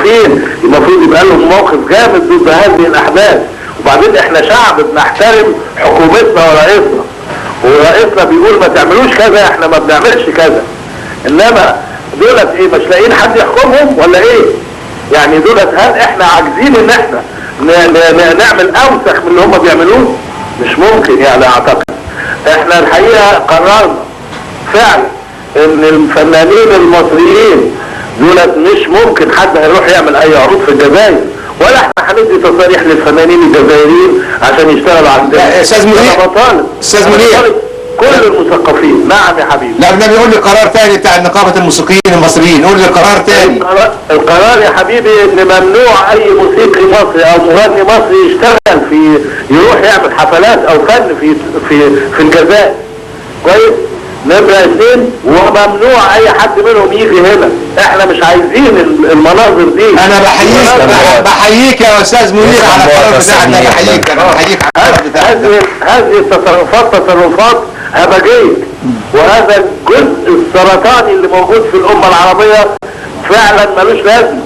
الموسيقيين المفروض يبقى لهم موقف جامد ضد هذه الاحداث. وبعدين احنا شعب بنحترم حكومتنا ورئيسنا، ورئيسنا بيقول ما تعملوش كذا احنا ما بنعملش كذا. انما دولت ايه، مش لاقيين حد يحكمهم ولا ايه؟ يعني دولت هل احنا عاجزين ان احنا نعمل اوسخ من اللي هم بيعملوه؟ مش ممكن يعني اعتقد. احنا الحقيقة قررنا فعلا ان الفنانين المصريين دولت مش ممكن حد هيروح يعمل اي عروض في الجزائر، ولا احنا هندي تصاريح للفنانين الجزائريين عشان يشتغلوا عندنا. يا استاذ منير، استاذ منير كل المثقفين. نعم يا حبيبي. لا النبي يقول لي قرار تاني بتاع نقابة الموسيقيين المصريين، قول لي قرار تاني. القرار يا حبيبي ان ممنوع اي موسيقي مصري او مغني مصري يشتغل يروح يعمل حفلات او فن في الجزائر. كويس؟ نمرة 2 وممنوع اي حد منهم يجي هنا. احنا مش عايزين المناظر دي. انا بحييك يا استاذ منير على القرار بتاعك. انا بحييك على القرار بتاعك. هذه تصرفات همجية، وهذا الجزء السرطاني اللي موجود في الامة العربية فعلا ملوش لازمة.